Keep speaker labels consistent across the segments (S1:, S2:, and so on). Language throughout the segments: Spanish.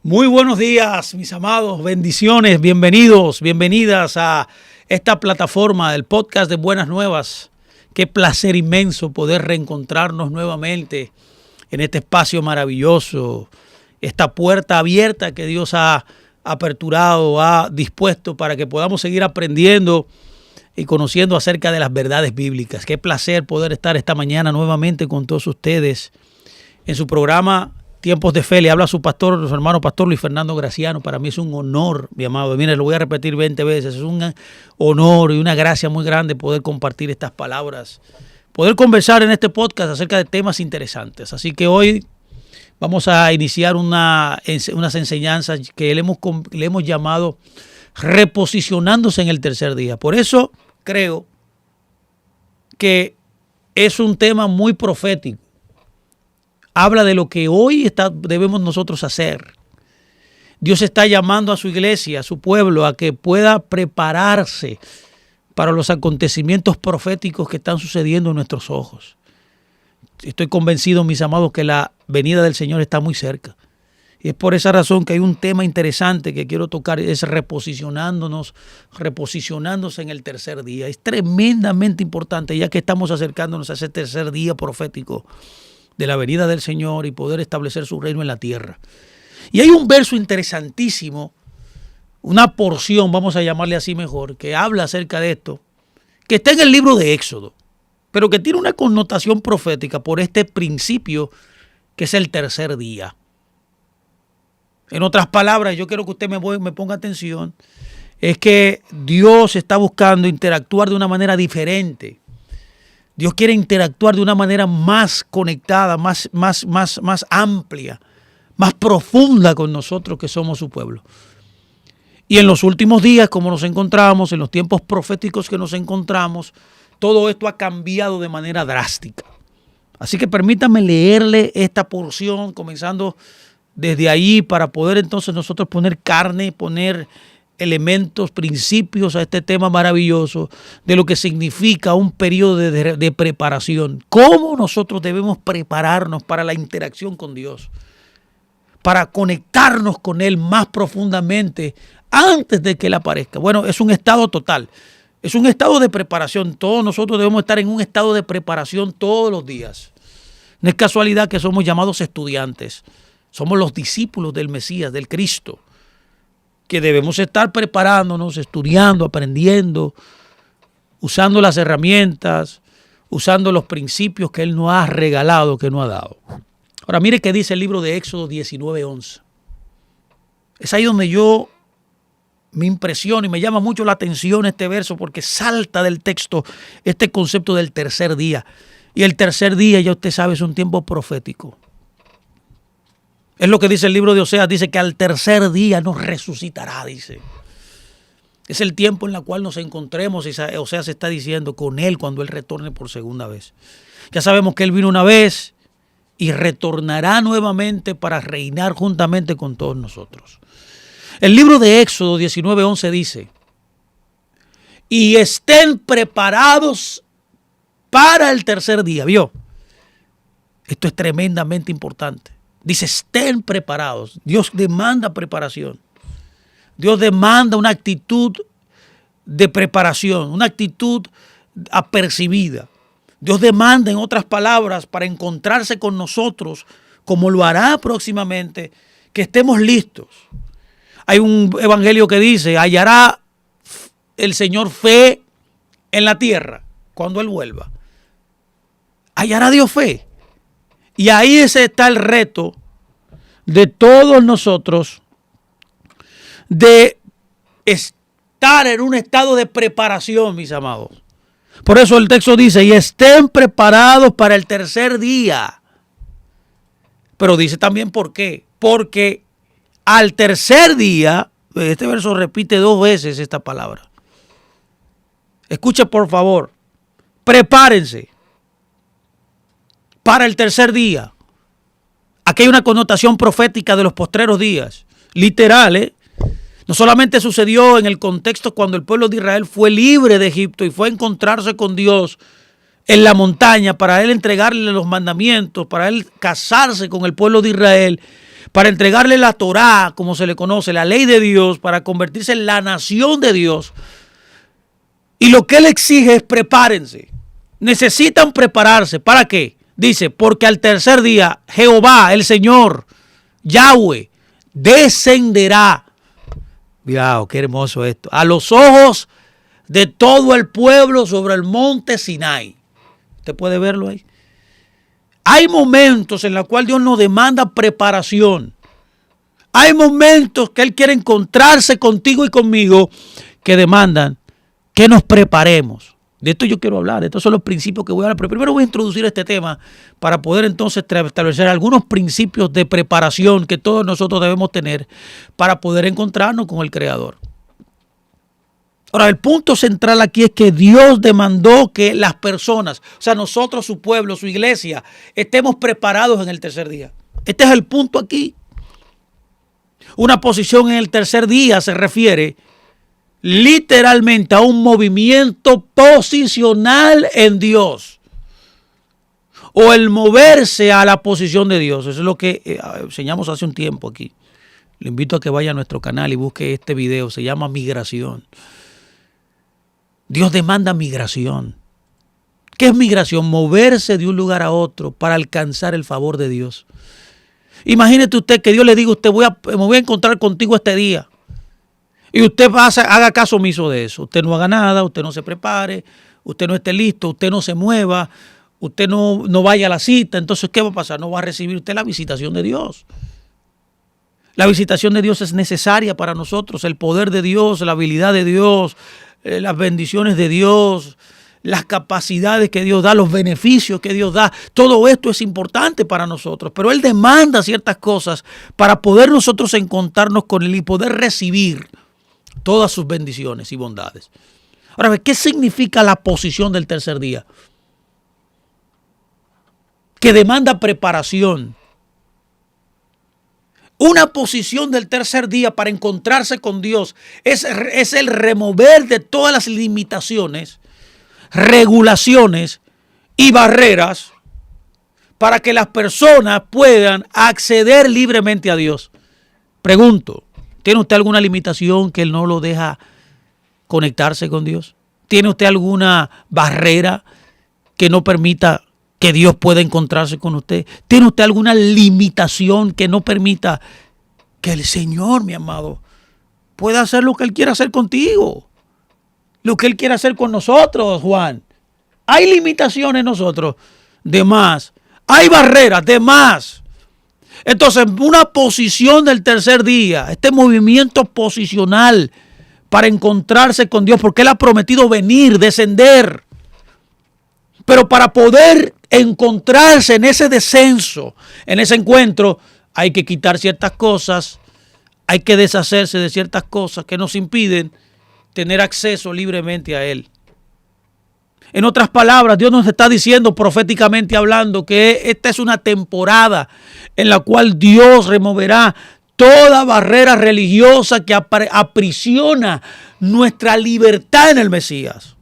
S1: Muy buenos días, mis amados, bendiciones, bienvenidos, bienvenidas a esta plataforma del podcast de Buenas Nuevas. Qué placer inmenso poder reencontrarnos nuevamente en este espacio maravilloso, esta puerta abierta que Dios ha aperturado, ha dispuesto para que podamos seguir aprendiendo y conociendo acerca de las verdades bíblicas. Qué placer poder estar esta mañana nuevamente con todos ustedes en su programa Tiempos de Fe. Le habla su pastor, su hermano pastor Luis Fernando Graciano. Para mí es un honor, mi amado. Mire, lo voy a repetir 20 veces. Es un honor y una gracia muy grande poder compartir estas palabras, poder conversar en este podcast acerca de temas interesantes. Así que hoy vamos a iniciar unas enseñanzas que le hemos llamado reposicionándose en el tercer día. Por eso creo que es un tema muy profético. Habla de lo que hoy debemos nosotros hacer. Dios está llamando a su iglesia, a su pueblo, a que pueda prepararse para los acontecimientos proféticos que están sucediendo en nuestros ojos. Estoy convencido, mis amados, que la venida del Señor está muy cerca. Y es por esa razón que hay un tema interesante que quiero tocar, es reposicionándose en el tercer día. Es tremendamente importante, ya que estamos acercándonos a ese tercer día profético de la venida del Señor y poder establecer su reino en la tierra. Y hay un verso interesantísimo, una porción, vamos a llamarle así mejor, que habla acerca de esto, que está en el libro de Éxodo, pero que tiene una connotación profética por este principio que es el tercer día. En otras palabras, yo quiero que usted me ponga atención, es que Dios está buscando interactuar de una manera diferente. Dios quiere interactuar de una manera más conectada, más amplia, más profunda con nosotros que somos su pueblo. Y en los últimos días, como nos encontramos, en los tiempos proféticos que nos encontramos, todo esto ha cambiado de manera drástica. Así que permítame leerle esta porción, comenzando desde ahí, para poder entonces nosotros poner carne, poner elementos, principios a este tema maravilloso de lo que significa un periodo de preparación. ¿Cómo nosotros debemos prepararnos para la interacción con Dios? Para conectarnos con Él más profundamente antes de que Él aparezca. Bueno, es un estado total. Es un estado de preparación. Todos nosotros debemos estar en un estado de preparación todos los días. No es casualidad que somos llamados estudiantes. Somos los discípulos del Mesías, del Cristo, que debemos estar preparándonos, estudiando, aprendiendo, usando las herramientas, usando los principios que Él nos ha regalado, que nos ha dado. Ahora mire qué dice el libro de Éxodo 19:11. Es ahí donde me impresiona y me llama mucho la atención este verso, porque salta del texto este concepto del tercer día. Y el tercer día, ya usted sabe, es un tiempo profético. Es lo que dice el libro de Oseas, dice que al tercer día nos resucitará, dice. Es el tiempo en el cual nos encontremos, y Oseas está diciendo, con Él cuando Él retorne por segunda vez. Ya sabemos que Él vino una vez y retornará nuevamente para reinar juntamente con todos nosotros. El libro de Éxodo 19:11 dice, y estén preparados para el tercer día. ¿Vio? Esto es tremendamente importante. Dice, estén preparados. Dios demanda preparación. Dios demanda una actitud de preparación, una actitud apercibida. Dios demanda, en otras palabras, para encontrarse con nosotros, como lo hará próximamente, que estemos listos. Hay un evangelio que dice, hallará el Señor fe en la tierra cuando Él vuelva. Hallará Dios fe. Y ahí ese está el reto de todos nosotros de estar en un estado de preparación, mis amados. Por eso el texto dice, y estén preparados para el tercer día. Pero dice también por qué. Porque al tercer día, este verso repite 2 veces esta palabra. Escuche por favor, prepárense para el tercer día. Aquí hay una connotación profética de los postreros días, literal, No solamente sucedió en el contexto cuando el pueblo de Israel fue libre de Egipto y fue a encontrarse con Dios en la montaña para Él entregarle los mandamientos, para Él casarse con el pueblo de Israel, para entregarle la Torá, como se le conoce, la ley de Dios, para convertirse en la nación de Dios. Y lo que Él exige es prepárense. Necesitan prepararse. ¿Para qué? Dice, porque al tercer día Jehová, el Señor, Yahweh, descenderá. Mira, qué hermoso esto. A los ojos de todo el pueblo sobre el monte Sinai. ¿Usted puede verlo ahí? Hay momentos en los cuales Dios nos demanda preparación. Hay momentos que Él quiere encontrarse contigo y conmigo que demandan que nos preparemos. De esto yo quiero hablar. Estos son los principios que voy a hablar. Pero primero voy a introducir este tema para poder entonces establecer algunos principios de preparación que todos nosotros debemos tener para poder encontrarnos con el Creador. Ahora, el punto central aquí es que Dios demandó que las personas, o sea, nosotros, su pueblo, su iglesia, estemos preparados en el tercer día. Este es el punto aquí. Una posición en el tercer día se refiere literalmente a un movimiento posicional en Dios. O el moverse a la posición de Dios. Eso es lo que enseñamos hace un tiempo aquí. Le invito a que vaya a nuestro canal y busque este video. Se llama Migración. Dios demanda migración. ¿Qué es migración? Moverse de un lugar a otro para alcanzar el favor de Dios. Imagínese usted que Dios le diga a usted, me voy a encontrar contigo este día. Y usted haga caso omiso de eso. Usted no haga nada, usted no se prepare, usted no esté listo, usted no se mueva, usted no vaya a la cita. Entonces, ¿qué va a pasar? No va a recibir usted la visitación de Dios. La visitación de Dios es necesaria para nosotros. El poder de Dios, la habilidad de Dios, las bendiciones de Dios, las capacidades que Dios da, los beneficios que Dios da. Todo esto es importante para nosotros. Pero Él demanda ciertas cosas para poder nosotros encontrarnos con Él y poder recibir todas sus bendiciones y bondades. Ahora, ¿qué significa la posición del tercer día? Que demanda preparación. Una posición del tercer día para encontrarse con Dios es el remover de todas las limitaciones, regulaciones y barreras para que las personas puedan acceder libremente a Dios. Pregunto, ¿tiene usted alguna limitación que no lo deja conectarse con Dios? ¿Tiene usted alguna barrera que no permita que Dios pueda encontrarse con usted? ¿Tiene usted alguna limitación que no permita que el Señor, mi amado, pueda hacer lo que Él quiera hacer contigo? Lo que Él quiera hacer con nosotros, Juan. Hay limitaciones en nosotros, de más. Hay barreras, de más. Entonces, una posición del tercer día, este movimiento posicional para encontrarse con Dios, porque Él ha prometido venir, descender. Pero para poder encontrarse en ese descenso, en ese encuentro, hay que quitar ciertas cosas, hay que deshacerse de ciertas cosas que nos impiden tener acceso libremente a Él. En otras palabras, Dios nos está diciendo proféticamente hablando que esta es una temporada en la cual Dios removerá toda barrera religiosa que aprisiona nuestra libertad en el Mesías.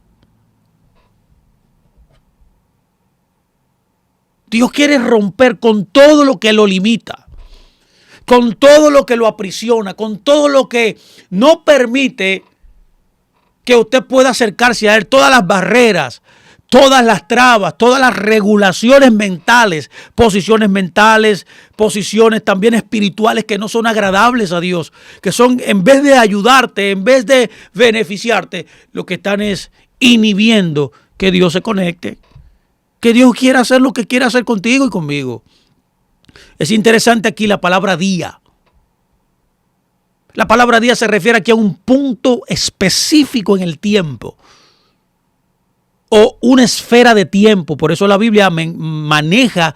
S1: Dios quiere romper con todo lo que lo limita, con todo lo que lo aprisiona, con todo lo que no permite que usted pueda acercarse a Él, todas las barreras, todas las trabas, todas las regulaciones mentales, posiciones también espirituales que no son agradables a Dios, que son, en vez de ayudarte, en vez de beneficiarte, lo que están es inhibiendo que Dios se conecte, que Dios quiera hacer lo que quiera hacer contigo y conmigo. Es interesante aquí la palabra día. La palabra día se refiere aquí a un punto específico en el tiempo o una esfera de tiempo. Por eso la Biblia maneja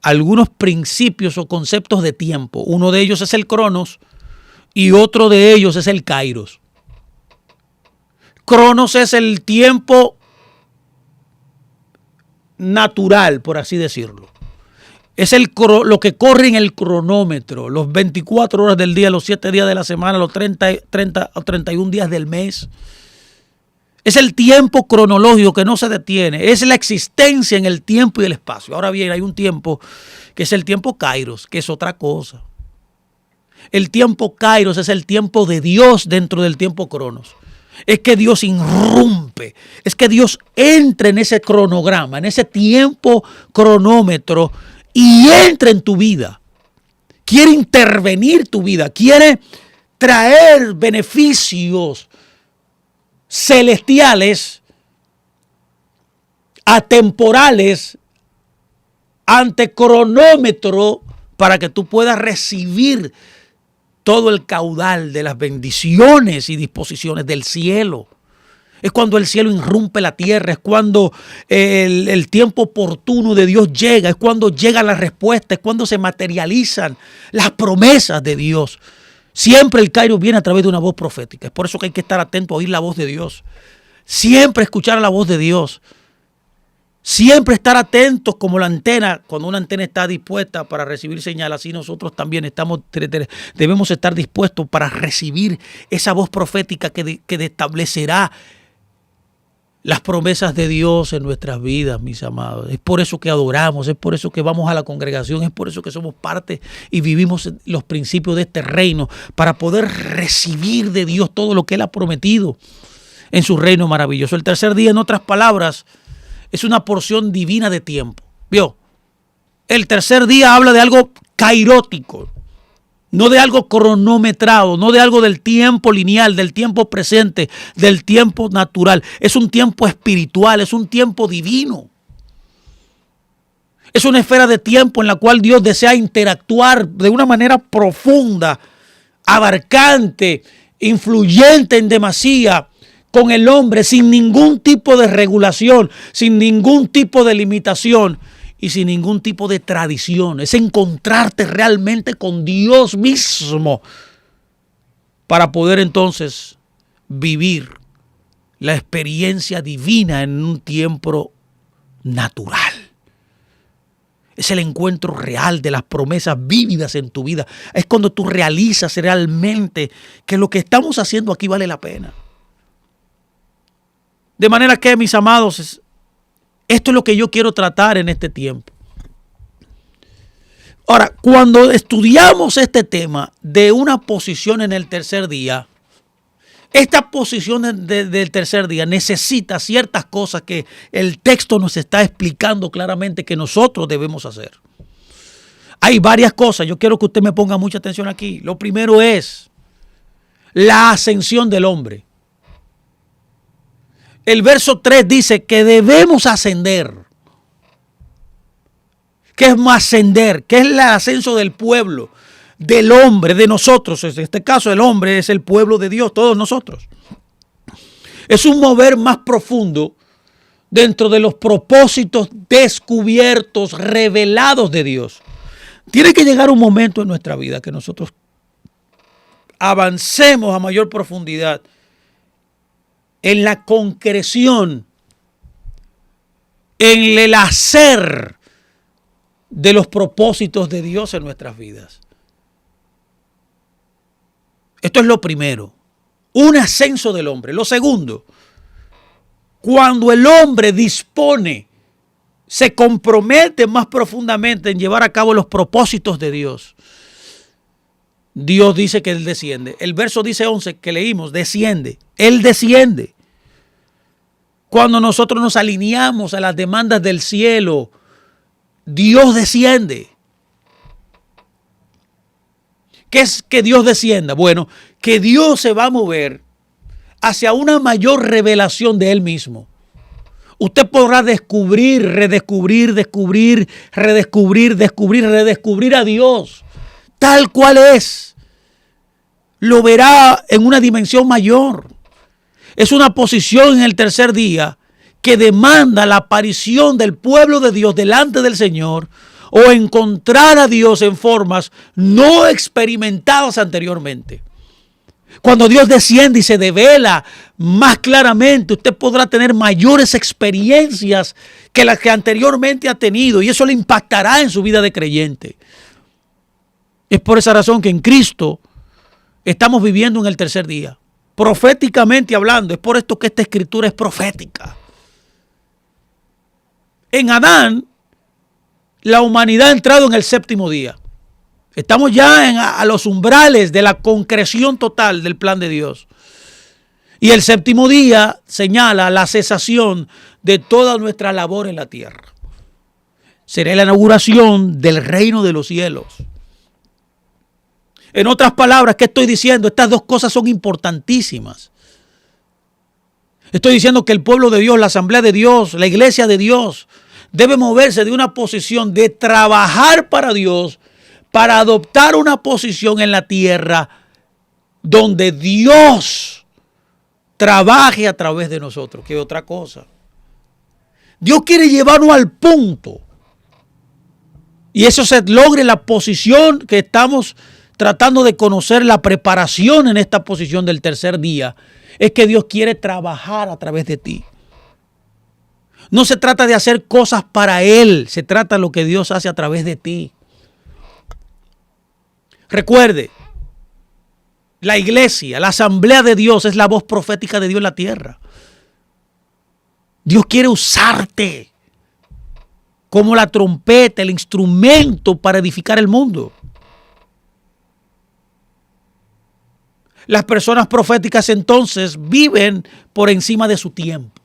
S1: algunos principios o conceptos de tiempo. Uno de ellos es el cronos y otro de ellos es el kairos. Cronos es el tiempo natural, por así decirlo. Es lo que corre en el cronómetro, los 24 horas del día, los 7 días de la semana, los 30 o 31 días del mes. Es el tiempo cronológico que no se detiene. Es la existencia en el tiempo y el espacio. Ahora bien, hay un tiempo que es el tiempo kairos, que es otra cosa. El tiempo Kairos es el tiempo de Dios dentro del tiempo Cronos. Es que Dios irrumpe, es que Dios entra en ese cronograma, en ese tiempo cronómetro y entra en tu vida. Quiere intervenir tu vida, quiere traer beneficios celestiales, atemporales, ante cronómetro, para que tú puedas recibir todo el caudal de las bendiciones y disposiciones del cielo. Es cuando el cielo irrumpe la tierra, es cuando el tiempo oportuno de Dios llega, es cuando llega la respuesta, es cuando se materializan las promesas de Dios. Siempre el Kairos viene a través de una voz profética. Es por eso que hay que estar atento a oír la voz de Dios. Siempre escuchar la voz de Dios. Siempre estar atentos como la antena, cuando una antena está dispuesta para recibir señal, así nosotros también debemos estar dispuestos para recibir esa voz profética que establecerá las promesas de Dios en nuestras vidas, mis amados. Es por eso que adoramos, es por eso que vamos a la congregación, es por eso que somos parte y vivimos los principios de este reino, para poder recibir de Dios todo lo que Él ha prometido en su reino maravilloso. El tercer día, en otras palabras, es una porción divina de tiempo. ¿Vio? El tercer día habla de algo kairótico, no de algo cronometrado, no de algo del tiempo lineal, del tiempo presente, del tiempo natural. Es un tiempo espiritual, es un tiempo divino. Es una esfera de tiempo en la cual Dios desea interactuar de una manera profunda, abarcante, influyente en demasía con el hombre, sin ningún tipo de regulación, sin ningún tipo de limitación y sin ningún tipo de tradición. Es encontrarte realmente con Dios mismo para poder entonces vivir la experiencia divina en un tiempo natural. Es el encuentro real de las promesas vívidas en tu vida. Es cuando tú realizas realmente que lo que estamos haciendo aquí vale la pena. De manera que, mis amados, esto es lo que yo quiero tratar en este tiempo. Ahora, cuando estudiamos este tema de una posición en el tercer día, esta posición del tercer día necesita ciertas cosas que el texto nos está explicando claramente que nosotros debemos hacer. Hay varias cosas, yo quiero que usted me ponga mucha atención aquí. Lo primero es la ascensión del hombre. El verso 3 dice que debemos ascender. ¿Qué es ascender? ¿Qué es el ascenso del pueblo, del hombre, de nosotros? En este caso el hombre es el pueblo de Dios, todos nosotros. Es un mover más profundo dentro de los propósitos descubiertos, revelados de Dios. Tiene que llegar un momento en nuestra vida que nosotros avancemos a mayor profundidad en la concreción, en el hacer de los propósitos de Dios en nuestras vidas. Esto es lo primero, un ascenso del hombre. Lo segundo, cuando el hombre dispone, se compromete más profundamente en llevar a cabo los propósitos de Dios, Dios dice que Él desciende. El verso dice 11 que leímos, desciende. Él desciende. Cuando nosotros nos alineamos a las demandas del cielo, Dios desciende. ¿Qué es que Dios descienda? Bueno, que Dios se va a mover hacia una mayor revelación de Él mismo. Usted podrá descubrir, redescubrir a Dios tal cual es. Lo verá en una dimensión mayor. Es una posición en el tercer día que demanda la aparición del pueblo de Dios delante del Señor o encontrar a Dios en formas no experimentadas anteriormente. Cuando Dios desciende y se devela más claramente, usted podrá tener mayores experiencias que las que anteriormente ha tenido y eso le impactará en su vida de creyente. Es por esa razón que en Cristo estamos viviendo en el tercer día. Proféticamente hablando, es por esto que esta escritura es profética. En Adán, la humanidad ha entrado en el séptimo día. Estamos ya a los umbrales de la concreción total del plan de Dios. Y el séptimo día señala la cesación de toda nuestra labor en la tierra. Será la inauguración del reino de los cielos. En otras palabras, ¿qué estoy diciendo? Estas dos cosas son importantísimas. Estoy diciendo que el pueblo de Dios, la asamblea de Dios, la iglesia de Dios, debe moverse de una posición de trabajar para Dios, para adoptar una posición en la tierra donde Dios trabaje a través de nosotros. ¿Qué otra cosa? Dios quiere llevarnos al punto. Y eso se logre en la posición que estamos tratando de conocer, la preparación en esta posición del tercer día. Es que Dios quiere trabajar a través de ti. No se trata de hacer cosas para Él, se trata de lo que Dios hace a través de ti. Recuerde, la iglesia, la asamblea de Dios es la voz profética de Dios en la tierra. Dios quiere usarte como la trompeta, el instrumento para edificar el mundo. Las personas proféticas entonces viven por encima de su tiempo.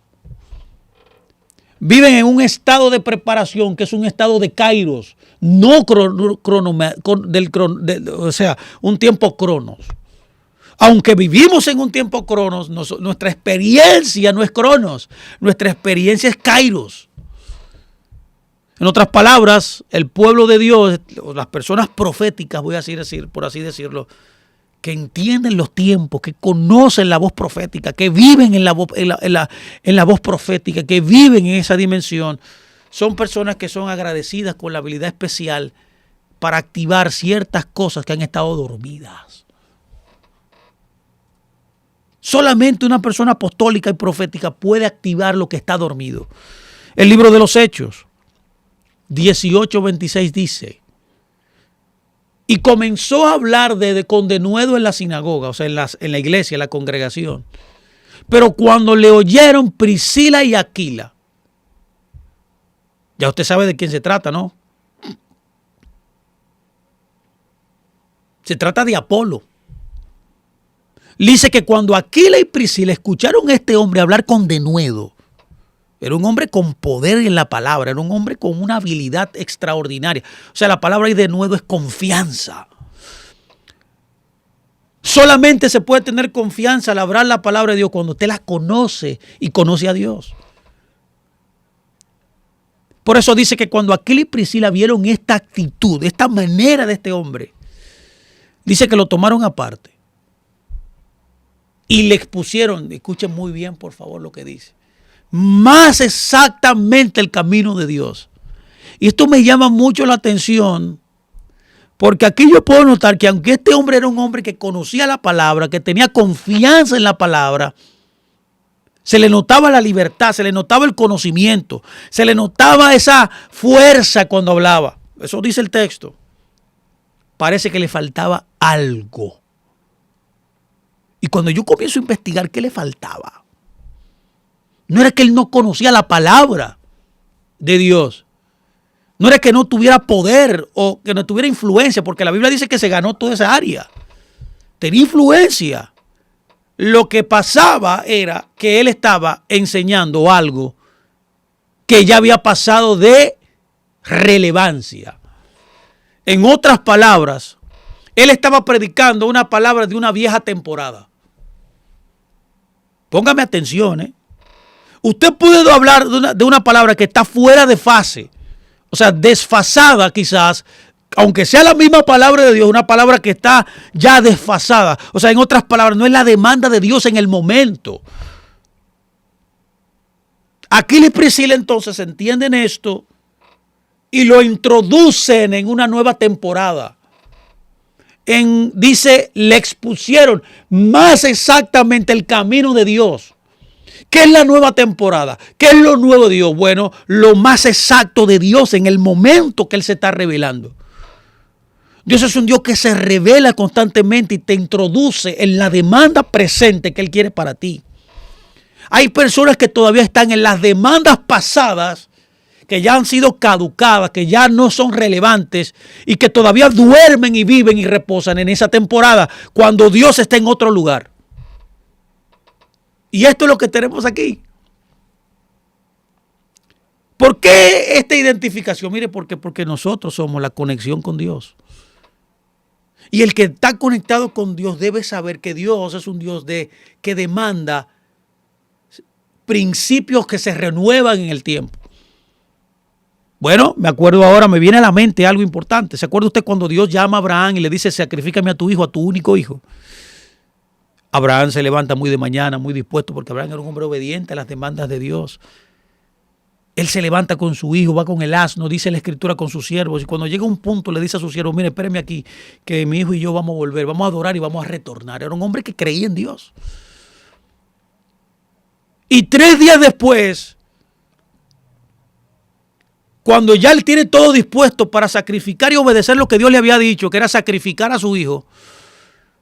S1: Viven en un estado de preparación que es un estado de kairos, no un tiempo cronos. Aunque vivimos en un tiempo cronos, nuestra experiencia no es cronos, nuestra experiencia es kairos. En otras palabras, el pueblo de Dios, las personas proféticas, voy a decir, por así decirlo, que entienden los tiempos, que conocen la voz profética, que viven en la voz profética, que viven en esa dimensión, son personas que son agradecidas con la habilidad especial para activar ciertas cosas que han estado dormidas. Solamente una persona apostólica y profética puede activar lo que está dormido. El libro de los Hechos 18:26 dice: y comenzó a hablar con denuedo en la sinagoga, o sea, en la iglesia, en la congregación. Pero cuando le oyeron Priscila y Aquila, ya usted sabe de quién se trata, ¿no? Se trata de Apolo. Dice que cuando Aquila y Priscila escucharon a este hombre hablar con denuedo, era un hombre con poder en la palabra, era un hombre con una habilidad extraordinaria. O sea, la palabra ahí denuedo es confianza. Solamente se puede tener confianza al hablar la palabra de Dios cuando usted la conoce y conoce a Dios. Por eso dice que cuando Aquila y Priscila vieron esta actitud, esta manera de este hombre, dice que lo tomaron aparte y le expusieron, escuchen muy bien por favor lo que dice, más exactamente el camino de Dios. Y esto me llama mucho la atención, porque aquí yo puedo notar que aunque este hombre era un hombre que conocía la palabra, que tenía confianza en la palabra, se le notaba la libertad, se le notaba el conocimiento, se le notaba esa fuerza cuando hablaba. Eso dice el texto. Parece que le faltaba algo. Y cuando yo comienzo a investigar qué le faltaba, no era que él no conocía la palabra de Dios. No era que no tuviera poder o que no tuviera influencia, porque la Biblia dice que se ganó toda esa área. Tenía influencia. Lo que pasaba era que él estaba enseñando algo que ya había pasado de relevancia. En otras palabras, él estaba predicando una palabra de una vieja temporada. Póngame atención, ¿eh? Usted puede hablar de una palabra que está fuera de fase, o sea, desfasada quizás, aunque sea la misma palabra de Dios, una palabra que está ya desfasada. O sea, en otras palabras, no es la demanda de Dios en el momento. Aquila y Priscila entonces entienden esto y lo introducen en una nueva temporada. Dice, le expusieron más exactamente el camino de Dios. ¿Qué es la nueva temporada? ¿Qué es lo nuevo de Dios? Bueno, lo más exacto de Dios en el momento que Él se está revelando. Dios es un Dios que se revela constantemente y te introduce en la demanda presente que Él quiere para ti. Hay personas que todavía están en las demandas pasadas que ya han sido caducadas, que ya no son relevantes y que todavía duermen y viven y reposan en esa temporada cuando Dios está en otro lugar. Y esto es lo que tenemos aquí. ¿Por qué esta identificación? Mire, porque nosotros somos la conexión con Dios. Y el que está conectado con Dios debe saber que Dios es un Dios que demanda principios que se renuevan en el tiempo. Bueno, me acuerdo ahora, me viene a la mente algo importante. ¿Se acuerda usted cuando Dios llama a Abraham y le dice, sacrifícame a tu hijo, a tu único hijo? Abraham se levanta muy de mañana, muy dispuesto, porque Abraham era un hombre obediente a las demandas de Dios. Él se levanta con su hijo, va con el asno, dice la escritura, con sus siervos. Y cuando llega un punto le dice a sus siervos, mire, espéreme aquí, que mi hijo y yo vamos a volver, vamos a adorar y vamos a retornar. Era un hombre que creía en Dios. Y 3 días después, cuando ya él tiene todo dispuesto para sacrificar y obedecer lo que Dios le había dicho, que era sacrificar a su hijo,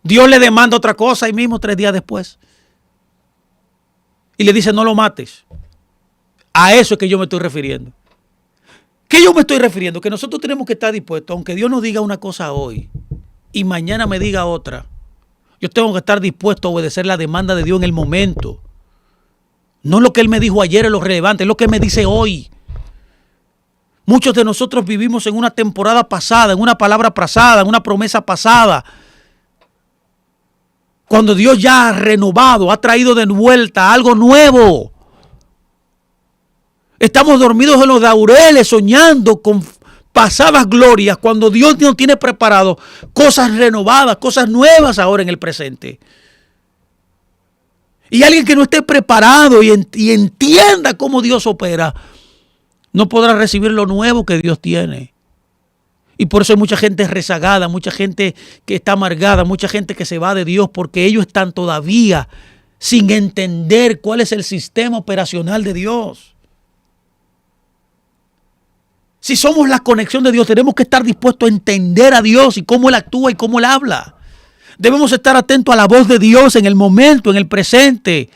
S1: Dios le demanda otra cosa ahí mismo 3 días después. Y le dice, no lo mates. A eso es que yo me estoy refiriendo. ¿Qué yo me estoy refiriendo? Que nosotros tenemos que estar dispuestos, aunque Dios nos diga una cosa hoy y mañana me diga otra, yo tengo que estar dispuesto a obedecer la demanda de Dios en el momento. No lo que Él me dijo ayer es lo relevante, es lo que me dice hoy. Muchos de nosotros vivimos en una temporada pasada, en una palabra pasada, en una promesa pasada. Cuando Dios ya ha renovado, ha traído de vuelta algo nuevo. Estamos dormidos en los laureles, soñando con pasadas glorias, cuando Dios nos tiene preparado cosas renovadas, cosas nuevas ahora en el presente. Y alguien que no esté preparado y entienda cómo Dios opera, no podrá recibir lo nuevo que Dios tiene. Y por eso hay mucha gente rezagada, mucha gente que está amargada, mucha gente que se va de Dios porque ellos están todavía sin entender cuál es el sistema operacional de Dios. Si somos la conexión de Dios, tenemos que estar dispuestos a entender a Dios y cómo Él actúa y cómo Él habla. Debemos estar atentos a la voz de Dios en el momento, en el presente,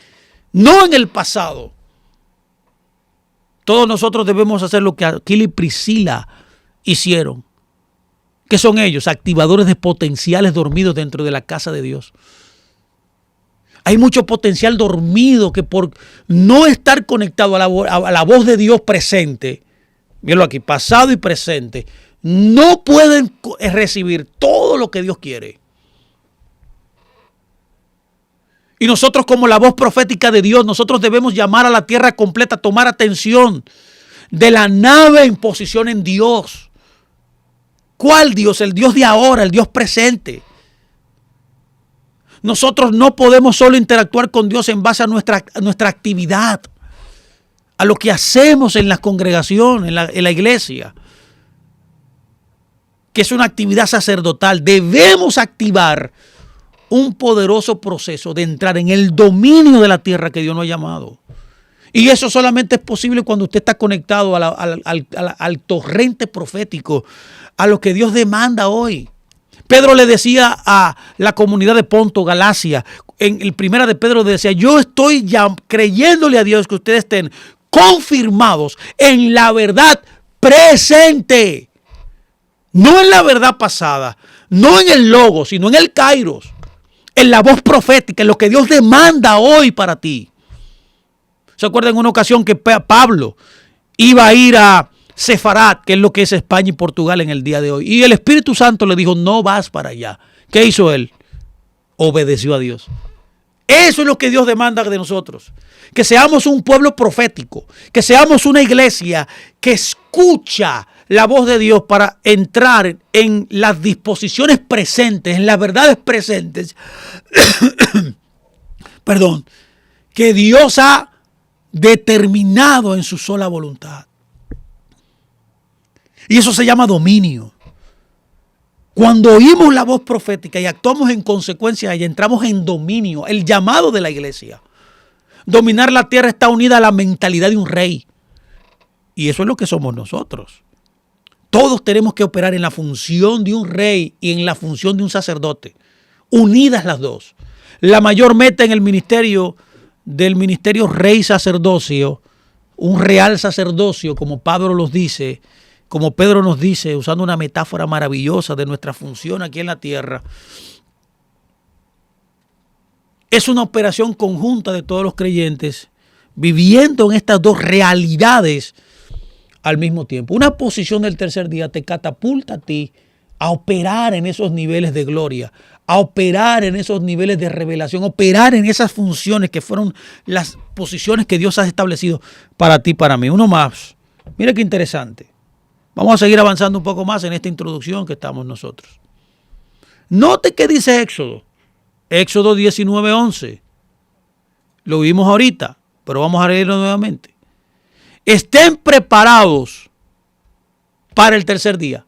S1: no en el pasado. Todos nosotros debemos hacer lo que Aquila y Priscila hicieron. ¿Qué son ellos? Activadores de potenciales dormidos dentro de la casa de Dios. Hay mucho potencial dormido que por no estar conectado a la voz de Dios presente, mírenlo aquí, pasado y presente, no pueden recibir todo lo que Dios quiere. Y nosotros, como la voz profética de Dios, nosotros debemos llamar a la tierra completa, tomar atención de la nave en posición en Dios. ¿Cuál Dios? El Dios de ahora, el Dios presente. Nosotros no podemos solo interactuar con Dios en base a nuestra actividad, a lo que hacemos en la congregación, en la iglesia, que es una actividad sacerdotal. Debemos activar un poderoso proceso de entrar en el dominio de la tierra que Dios nos ha llamado. Y eso solamente es posible cuando usted está conectado al torrente profético, a lo que Dios demanda hoy. Pedro le decía a la comunidad de Ponto, Galacia, en el primera de Pedro decía, yo estoy ya creyéndole a Dios que ustedes estén confirmados en la verdad presente. No en la verdad pasada, no en el logo, sino en el kairos. En la voz profética, en lo que Dios demanda hoy para ti. ¿Se acuerdan en una ocasión que Pablo iba a ir a Sefarat, que es lo que es España y Portugal en el día de hoy? Y el Espíritu Santo le dijo, no vas para allá. ¿Qué hizo él? Obedeció a Dios. Eso es lo que Dios demanda de nosotros. Que seamos un pueblo profético, que seamos una iglesia que escucha la voz de Dios para entrar en las disposiciones presentes, en las verdades presentes, perdón, que Dios ha determinado en su sola voluntad. Y eso se llama dominio. Cuando oímos la voz profética y actuamos en consecuencia y entramos en dominio, el llamado de la iglesia. Dominar la tierra está unida a la mentalidad de un rey. Y eso es lo que somos nosotros. Todos tenemos que operar en la función de un rey y en la función de un sacerdote. Unidas las dos. La mayor meta en el ministerio del ministerio rey sacerdocio un real sacerdocio, como Pedro nos dice, usando una metáfora maravillosa de nuestra función aquí en la tierra. Es una operación conjunta de todos los creyentes viviendo en estas dos realidades al mismo tiempo. Una posición del tercer día te catapulta a ti a operar en esos niveles de gloria, a operar en esos niveles de revelación, operar en esas funciones que fueron las posiciones que Dios ha establecido para ti, para mí. Uno más. Mira qué interesante. Vamos a seguir avanzando un poco más en esta introducción que estamos nosotros. Note qué dice Éxodo. Éxodo 19:11. Lo vimos ahorita, pero vamos a leerlo nuevamente. Estén preparados para el tercer día.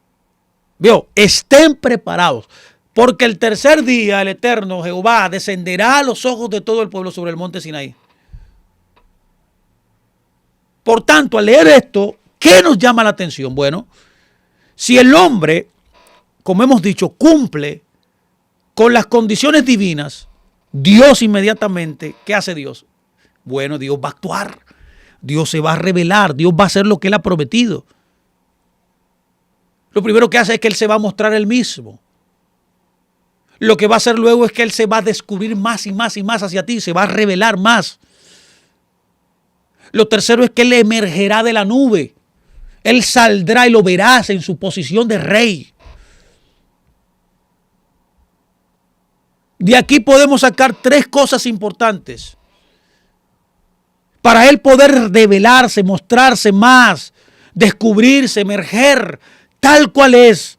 S1: ¿Vio? Estén preparados. Porque el tercer día el Eterno Jehová descenderá a los ojos de todo el pueblo sobre el monte Sinaí. Por tanto, al leer esto, ¿qué nos llama la atención? Bueno, si el hombre, como hemos dicho, cumple con las condiciones divinas, Dios inmediatamente, ¿qué hace Dios? Bueno, Dios va a actuar, Dios se va a revelar, Dios va a hacer lo que Él ha prometido. Lo primero que hace es que Él se va a mostrar Él mismo. Lo que va a hacer luego es que Él se va a descubrir más y más y más hacia ti, se va a revelar más. Lo tercero es que Él emergerá de la nube. Él saldrá y lo verás en su posición de rey. De aquí podemos sacar tres cosas importantes. Para Él poder revelarse, mostrarse más, descubrirse, emerger, tal cual es.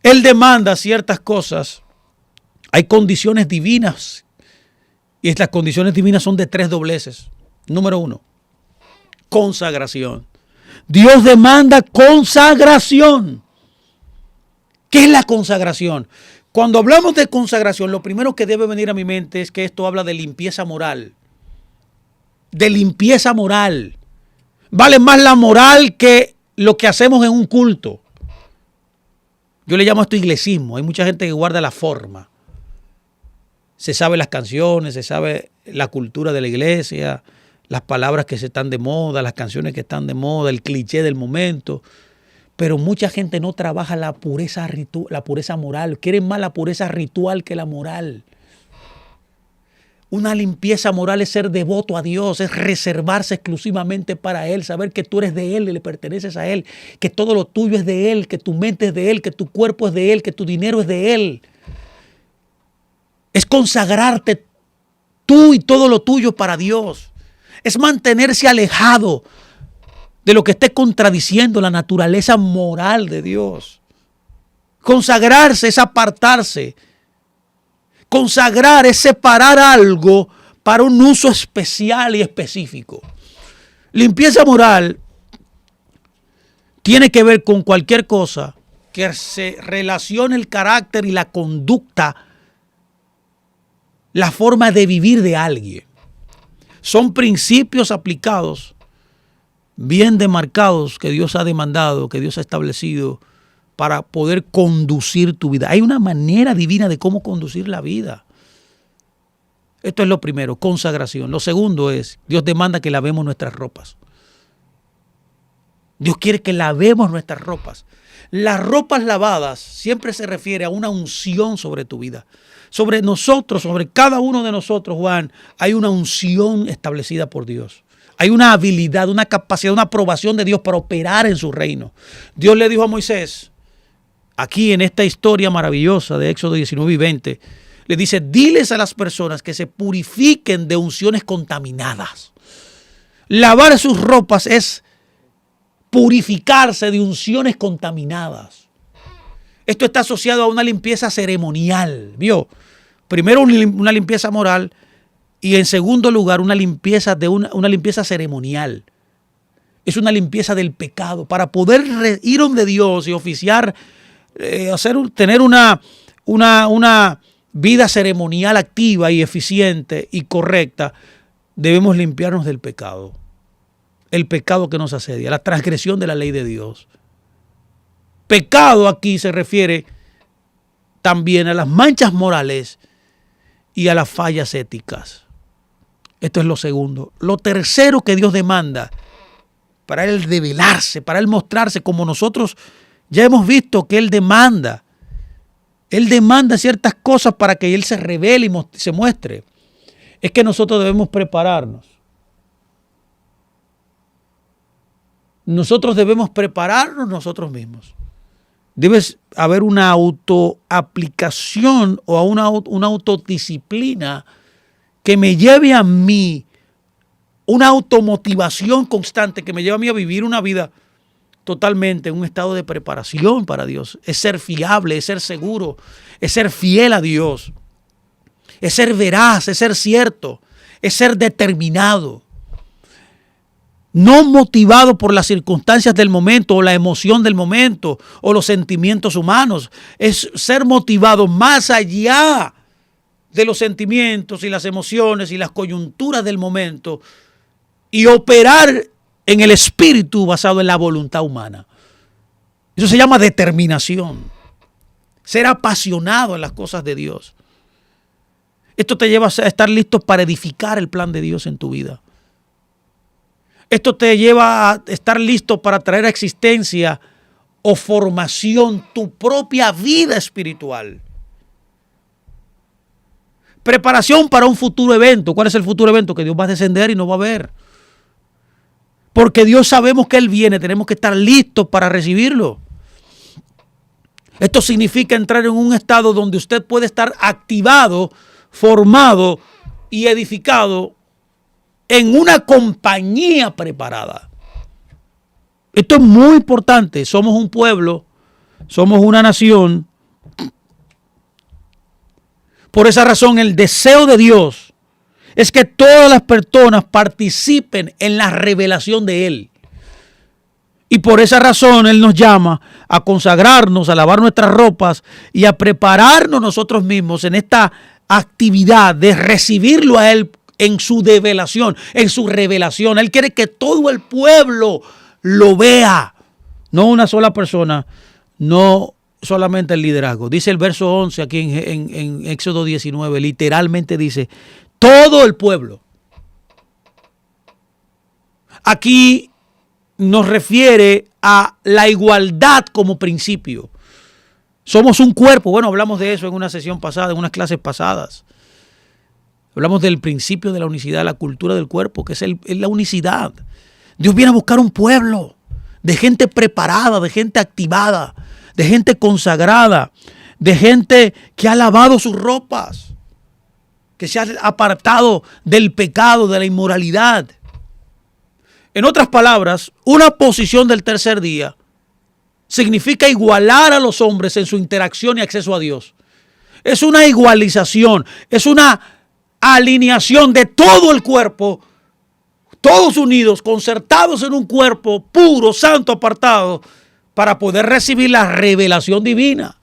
S1: Él demanda ciertas cosas. Hay condiciones divinas. Y estas condiciones divinas son de tres dobleces. Número uno, consagración. Dios demanda consagración. ¿Qué es la consagración? Cuando hablamos de consagración, lo primero que debe venir a mi mente es que esto habla de limpieza moral. De limpieza moral. Vale más la moral que lo que hacemos en un culto. Yo le llamo esto iglesismo. Hay mucha gente que guarda la forma. Se sabe las canciones, se sabe la cultura de la iglesia, las palabras que se están de moda, las canciones que están de moda, el cliché del momento. Pero mucha gente no trabaja la pureza moral. Quieren más la pureza ritual que la moral. Una limpieza moral es ser devoto a Dios, es reservarse exclusivamente para Él, saber que tú eres de Él y le perteneces a Él, que todo lo tuyo es de Él, que tu mente es de Él, que tu cuerpo es de Él, que tu dinero es de Él. Es consagrarte tú y todo lo tuyo para Dios. Es mantenerse alejado de lo que esté contradiciendo la naturaleza moral de Dios. Consagrarse es apartarse. Consagrar es separar algo para un uso especial y específico. Limpieza moral tiene que ver con cualquier cosa que se relacione el carácter y la conducta, la forma de vivir de alguien. Son principios aplicados, bien demarcados, que Dios ha demandado, que Dios ha establecido para poder conducir tu vida. Hay una manera divina de cómo conducir la vida. Esto es lo primero, consagración. Lo segundo es, Dios demanda que lavemos nuestras ropas. Dios quiere que lavemos nuestras ropas. Las ropas lavadas siempre se refiere a una unción sobre tu vida. Sobre nosotros, sobre cada uno de nosotros, Juan, hay una unción establecida por Dios. Hay una habilidad, una capacidad, una aprobación de Dios para operar en su reino. Dios le dijo a Moisés, aquí en esta historia maravillosa de Éxodo 19 y 20, le dice, diles a las personas que se purifiquen de unciones contaminadas. Lavar sus ropas es purificarse de unciones contaminadas. Esto está asociado a una limpieza ceremonial, ¿vio? Primero una limpieza moral y en segundo lugar una limpieza ceremonial. Es una limpieza del pecado. Para poder ir donde Dios y oficiar, tener una vida ceremonial activa y eficiente y correcta, debemos limpiarnos del pecado. El pecado que nos asedia, la transgresión de la ley de Dios. Pecado aquí se refiere también a las manchas morales y a las fallas éticas. Esto es lo segundo. Lo tercero que Dios demanda para Él revelarse, para Él mostrarse, como nosotros ya hemos visto que Él demanda. Él demanda ciertas cosas para que Él se revele y se muestre. Es que nosotros debemos prepararnos. Nosotros debemos prepararnos nosotros mismos. Debe haber una autoaplicación o una autodisciplina que me lleve a mí, una automotivación constante que me lleve a mí a vivir una vida totalmente en un estado de preparación para Dios. Es ser fiable, es ser seguro, es ser fiel a Dios, es ser veraz, es ser cierto, es ser determinado. No motivado por las circunstancias del momento o la emoción del momento o los sentimientos humanos. Es ser motivado más allá de los sentimientos y las emociones y las coyunturas del momento y operar en el espíritu basado en la voluntad humana. Eso se llama determinación. Ser apasionado en las cosas de Dios. Esto te lleva a estar listo para edificar el plan de Dios en tu vida. Esto te lleva a estar listo para traer a existencia o formación tu propia vida espiritual. Preparación para un futuro evento. ¿Cuál es el futuro evento? Que Dios va a descender y no va a ver. Porque Dios sabemos que Él viene, tenemos que estar listos para recibirlo. Esto significa entrar en un estado donde usted puede estar activado, formado y edificado en una compañía preparada. Esto es muy importante. Somos un pueblo, somos una nación. Por esa razón, el deseo de Dios es que todas las personas participen en la revelación de Él. Y por esa razón Él nos llama a consagrarnos, a lavar nuestras ropas y a prepararnos nosotros mismos en esta actividad de recibirlo a Él en su develación, en su revelación. Él quiere que todo el pueblo lo vea, no una sola persona, no solamente el liderazgo. Dice el verso 11 aquí en Éxodo 19, literalmente dice, todo el pueblo. Aquí nos refiere a la igualdad como principio. Somos un cuerpo. Bueno, hablamos de eso en una sesión pasada, en unas clases pasadas. Hablamos del principio de la unicidad, la cultura del cuerpo, que es la unicidad. Dios viene a buscar un pueblo de gente preparada, de gente activada, de gente consagrada, de gente que ha lavado sus ropas, que se ha apartado del pecado, de la inmoralidad. En otras palabras, una posición del tercer día significa igualar a los hombres en su interacción y acceso a Dios. Es una igualización, es una alineación de todo el cuerpo, todos unidos, concertados en un cuerpo puro, santo, apartado, para poder recibir la revelación divina.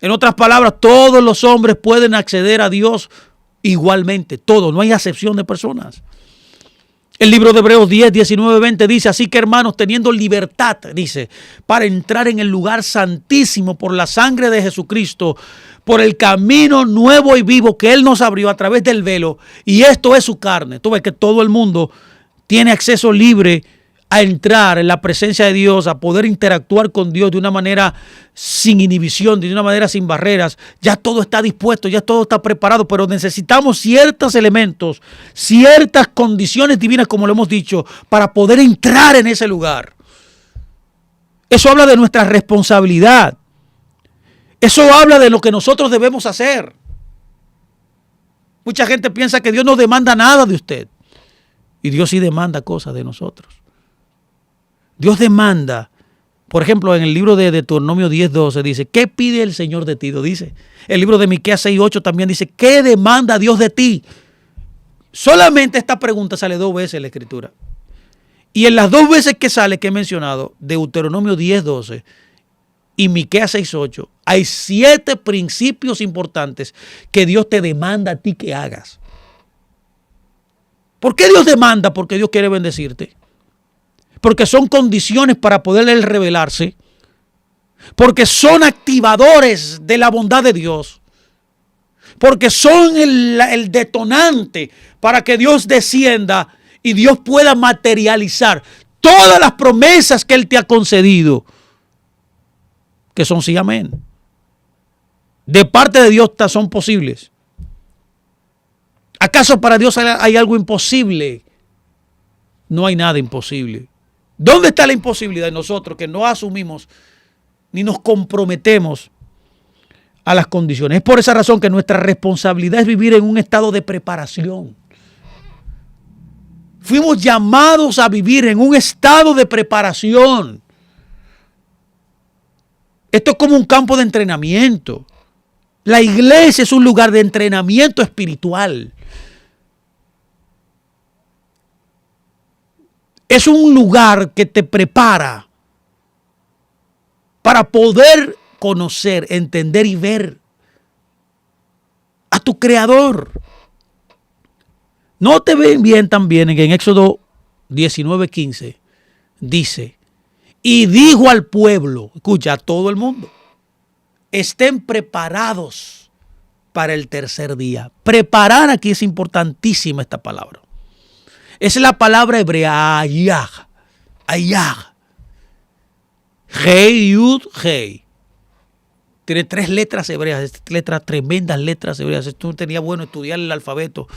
S1: En otras palabras, todos los hombres pueden acceder a Dios igualmente, todos, no hay acepción de personas. El libro de Hebreos 10, 19, 20 dice, así que hermanos, teniendo libertad, dice, para entrar en el lugar santísimo por la sangre de Jesucristo, por el camino nuevo y vivo que Él nos abrió a través del velo, y esto es su carne. Tú ves que todo el mundo tiene acceso libre a entrar en la presencia de Dios, a poder interactuar con Dios de una manera sin inhibición, de una manera sin barreras. Ya todo está dispuesto, ya todo está preparado, pero necesitamos ciertos elementos, ciertas condiciones divinas, como lo hemos dicho, para poder entrar en ese lugar. Eso habla de nuestra responsabilidad. Eso habla de lo que nosotros debemos hacer. Mucha gente piensa que Dios no demanda nada de usted. Y Dios sí demanda cosas de nosotros. Dios demanda, por ejemplo, en el libro de Deuteronomio 10:12 dice, ¿qué pide el Señor de ti? Lo dice. El libro de Miqueas 6:8 también dice, ¿qué demanda Dios de ti? Solamente esta pregunta sale 2 veces en la Escritura. Y en las 2 veces que sale, que he mencionado, Deuteronomio 10:12 y Miqueas 6:8, hay 7 principios importantes que Dios te demanda a ti que hagas. ¿Por qué Dios demanda? Porque Dios quiere bendecirte. Porque son condiciones para poder Él revelarse. Porque son activadores de la bondad de Dios. porque son el detonante para que Dios descienda y Dios pueda materializar todas las promesas que Él te ha concedido, que son sí, amén. De parte de Dios son posibles. ¿Acaso para Dios hay algo imposible? No hay nada imposible. ¿Dónde está la imposibilidad de nosotros que no asumimos ni nos comprometemos a las condiciones? Es por esa razón que nuestra responsabilidad es vivir en un estado de preparación. Fuimos llamados a vivir en un estado de preparación. Esto es como un campo de entrenamiento. La iglesia es un lugar de entrenamiento espiritual. Es un lugar que te prepara para poder conocer, entender y ver a tu Creador. No te ven bien también en Éxodo 19:15 dice, y dijo al pueblo, escucha, a todo el mundo, estén preparados para el tercer día. Preparar, aquí es importantísima esta palabra. Es la palabra hebrea, ayah. Ayah. Hei, yud, hei. Tiene 3 letras hebreas, tremendas letras hebreas. Esto tenía bueno estudiar el alfabeto,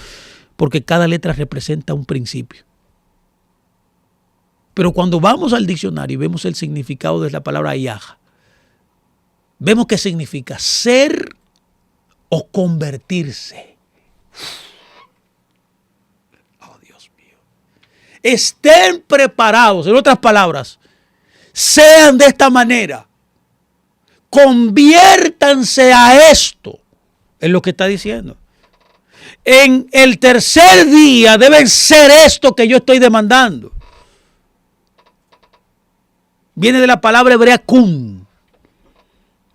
S1: porque cada letra representa un principio. Pero cuando vamos al diccionario y vemos el significado de la palabra ayah, vemos que significa ser o convertirse. Oh, Dios mío. Estén preparados, en otras palabras, sean de esta manera. Conviértanse a esto, es lo que está diciendo. En el tercer día deben ser esto que yo estoy demandando. Viene de la palabra hebrea kun,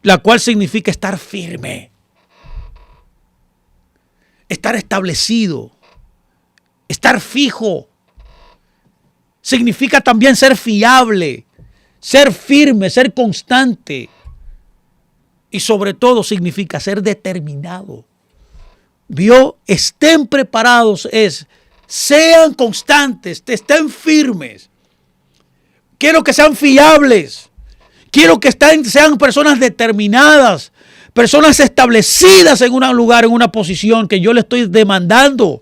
S1: la cual significa estar firme, estar establecido, estar fijo. Significa también ser fiable, ser firme, ser constante. Y sobre todo significa ser determinado. ¿Vio? Estén preparados es, sean constantes, estén firmes. Quiero que sean fiables. Quiero que sean personas determinadas, personas establecidas en un lugar, en una posición que yo le estoy demandando.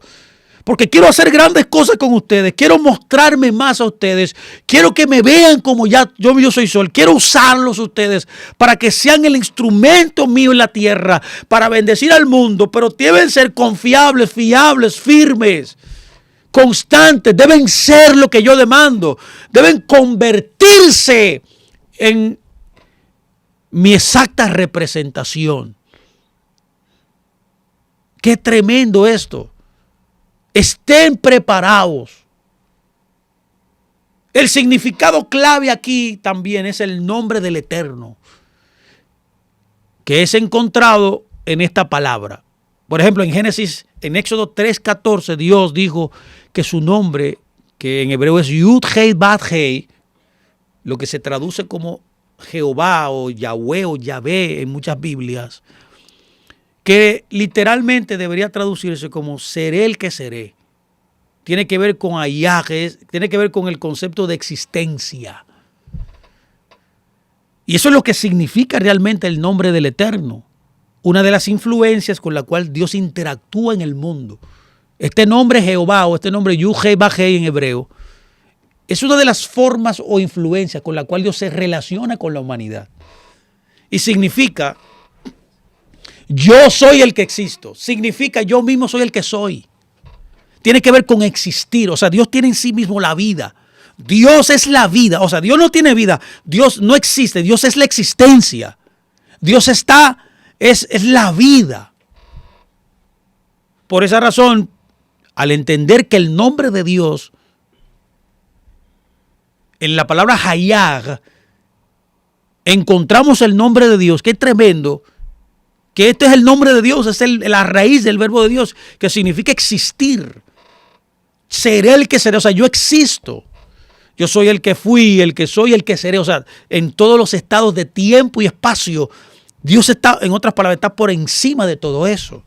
S1: Porque quiero hacer grandes cosas con ustedes. Quiero mostrarme más a ustedes. Quiero que me vean como yo soy sol. Quiero usarlos ustedes para que sean el instrumento mío en la tierra para bendecir al mundo. Pero deben ser confiables, fiables, firmes, constantes. Deben ser lo que yo demando. Deben convertirse en mi exacta representación. Qué tremendo esto. Estén preparados. El significado clave aquí también es el nombre del Eterno, que es encontrado en esta palabra. Por ejemplo, en Éxodo 3:14, Dios dijo que su nombre, que en hebreo es Yud Hei Bat Hei, lo que se traduce como Jehová o Yahweh o Yahvé en muchas Biblias, que literalmente debería traducirse como seré el que seré. Tiene que ver con ayah, tiene que ver con el concepto de existencia. Y eso es lo que significa realmente el nombre del Eterno. Una de las influencias con la cual Dios interactúa en el mundo. Este nombre Jehová o este nombre Yud-Heh-Vah-Heh en hebreo es una de las formas o influencias con la cual Dios se relaciona con la humanidad. Y significa yo soy el que existo. Significa yo mismo soy el que soy. Tiene que ver con existir. O sea, Dios tiene en sí mismo la vida. Dios es la vida. O sea, Dios no tiene vida. Dios no existe. Dios es la existencia. Dios es la vida. Por esa razón, al entender que el nombre de Dios, en la palabra Hayag, encontramos el nombre de Dios. Qué tremendo. Que este es el nombre de Dios, es la raíz del verbo de Dios, que significa existir. Seré el que seré, o sea, yo existo. Yo soy el que fui, el que soy, el que seré. O sea, en todos los estados de tiempo y espacio, Dios está, en otras palabras, está por encima de todo eso.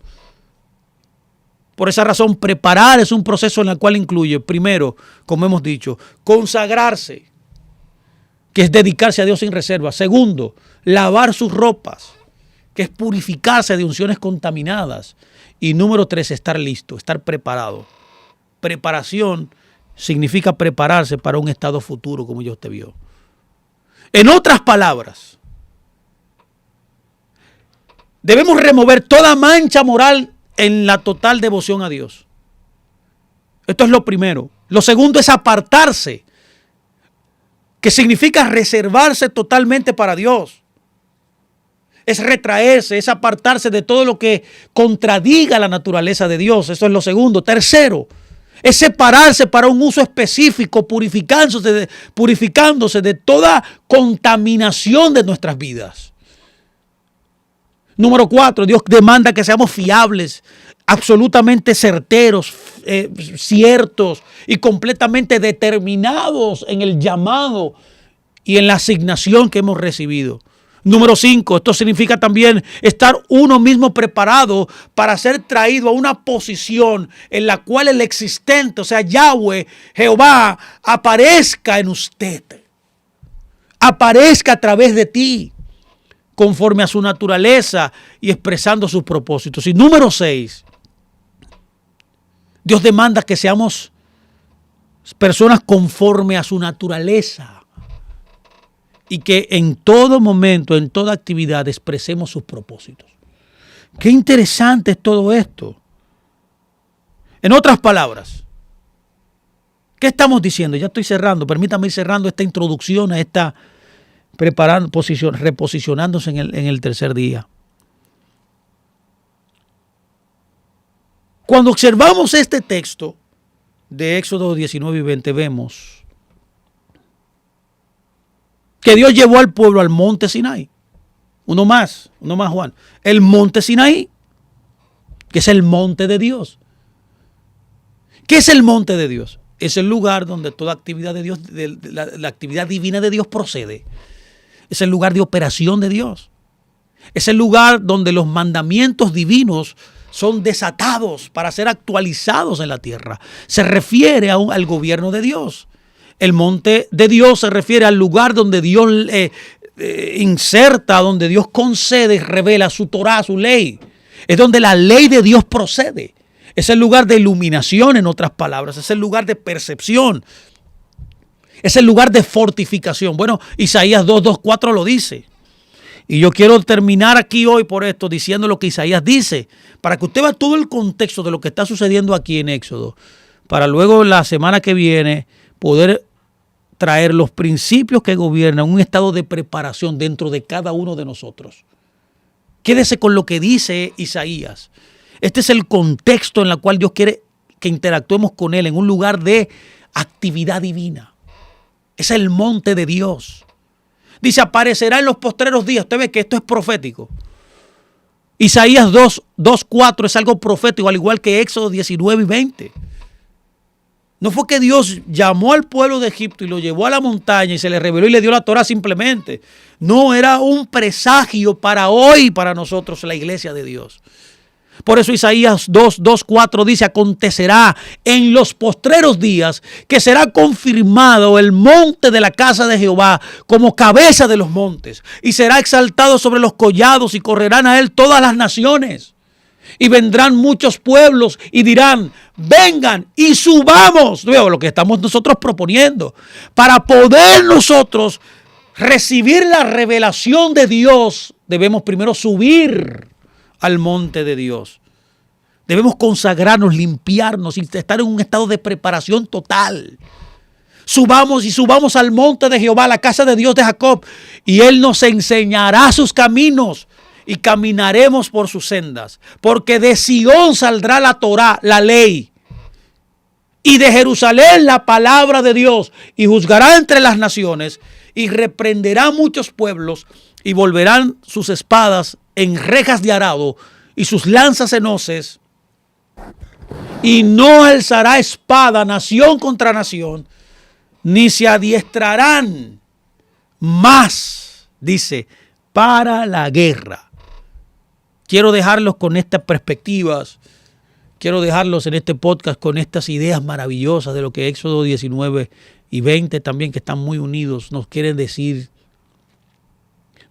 S1: Por esa razón, preparar es un proceso en el cual incluye, primero, como hemos dicho, consagrarse, que es dedicarse a Dios sin reserva. Segundo, lavar sus ropas, que es purificarse de unciones contaminadas. Y número 3, estar listo, estar preparado. Preparación significa prepararse para un estado futuro, como Dios te vio. En otras palabras, debemos remover toda mancha moral en la total devoción a Dios. Esto es lo primero. Lo segundo es apartarse, que significa reservarse totalmente para Dios. Es retraerse, es apartarse de todo lo que contradiga la naturaleza de Dios. Eso es lo segundo. Tercero, es separarse para un uso específico, purificándose de toda contaminación de nuestras vidas. Número 4, Dios demanda que seamos fiables, absolutamente certeros, ciertos y completamente determinados en el llamado y en la asignación que hemos recibido. Número 5, esto significa también estar uno mismo preparado para ser traído a una posición en la cual el existente, o sea, Yahweh, Jehová, aparezca en usted, aparezca a través de ti, conforme a su naturaleza y expresando sus propósitos. Y número 6, Dios demanda que seamos personas conforme a su naturaleza y que en todo momento, en toda actividad, expresemos sus propósitos. Qué interesante es todo esto. En otras palabras, ¿qué estamos diciendo? Ya estoy cerrando, permítame ir cerrando esta introducción a esta reposicionándose en el tercer día. Cuando observamos este texto de Éxodo 19 y 20, vemos que Dios llevó al pueblo al monte Sinaí. Uno más, Juan. El monte Sinaí, que es el monte de Dios. ¿Qué es el monte de Dios? Es el lugar donde toda actividad de Dios, la actividad divina de Dios procede. Es el lugar de operación de Dios. Es el lugar donde los mandamientos divinos son desatados para ser actualizados en la tierra. Se refiere al gobierno de Dios. El monte de Dios se refiere al lugar donde Dios inserta, donde Dios concede y revela su Torah, su ley. Es donde la ley de Dios procede. Es el lugar de iluminación, en otras palabras. Es el lugar de percepción. Es el lugar de fortificación. Bueno, Isaías 2:4 lo dice. Y yo quiero terminar aquí hoy por esto diciendo lo que Isaías dice, para que usted vea todo el contexto de lo que está sucediendo aquí en Éxodo, para luego la semana que viene poder traer los principios que gobiernan un estado de preparación dentro de cada uno de nosotros. Quédese con lo que dice Isaías. Este es el contexto en el cual Dios quiere que interactuemos con Él en un lugar de actividad divina. Es el monte de Dios. Dice, aparecerá en los postreros días. Usted ve que esto es profético. Isaías 2:4 es algo profético, al igual que Éxodo 19 y 20. No fue que Dios llamó al pueblo de Egipto y lo llevó a la montaña y se le reveló y le dio la Torah simplemente. No, era un presagio para hoy, para nosotros, la iglesia de Dios. Por eso Isaías 2:4 dice, acontecerá en los postreros días que será confirmado el monte de la casa de Jehová como cabeza de los montes y será exaltado sobre los collados y correrán a él todas las naciones. Y vendrán muchos pueblos y dirán, vengan y subamos. Veo lo que estamos nosotros proponiendo. Para poder nosotros recibir la revelación de Dios, debemos primero subir al monte de Dios. Debemos consagrarnos, limpiarnos y estar en un estado de preparación total. Subamos al monte de Jehová, la casa de Dios de Jacob, y Él nos enseñará sus caminos y caminaremos por sus sendas. Porque de Sión saldrá la Torá, la ley, y de Jerusalén la palabra de Dios, y juzgará entre las naciones, y reprenderá muchos pueblos, y volverán sus espadas en rejas de arado y sus lanzas en hoces, y no alzará espada nación contra nación, ni se adiestrarán más, dice, para la guerra. Quiero dejarlos con estas perspectivas quiero dejarlos en este podcast con estas ideas maravillosas de lo que Éxodo 19 y 20 también, que están muy unidos, nos quieren decir.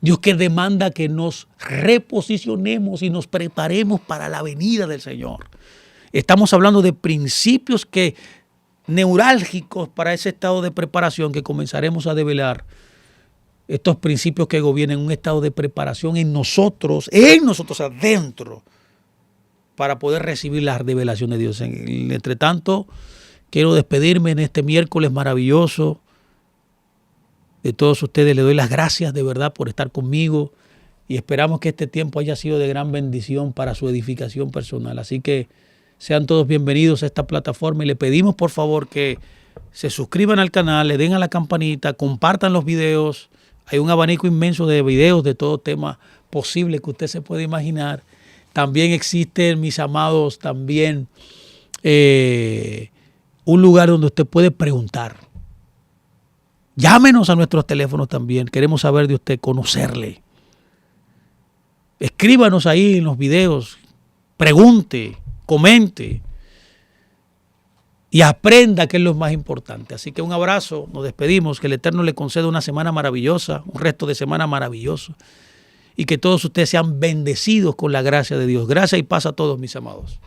S1: Dios que demanda que nos reposicionemos y nos preparemos para la venida del Señor. Estamos hablando de principios neurálgicos para ese estado de preparación que comenzaremos a develar. Estos principios que gobiernan un estado de preparación en nosotros adentro, para poder recibir la revelación de Dios. Entre tanto, quiero despedirme en este miércoles maravilloso. De todos ustedes les doy las gracias de verdad por estar conmigo y esperamos que este tiempo haya sido de gran bendición para su edificación personal. Así que sean todos bienvenidos a esta plataforma y le pedimos por favor que se suscriban al canal, le den a la campanita, compartan los videos. Hay un abanico inmenso de videos de todo tema posible que usted se puede imaginar. También existe, mis amados, también un lugar donde usted puede preguntar. Llámenos a nuestros teléfonos también. Queremos saber de usted, conocerle. Escríbanos ahí en los videos. Pregunte, comente. Y aprenda, que es lo más importante. Así que un abrazo. Nos despedimos. Que el Eterno le conceda una semana maravillosa. Un resto de semana maravilloso. Y que todos ustedes sean bendecidos con la gracia de Dios. Gracias y paz a todos, mis amados.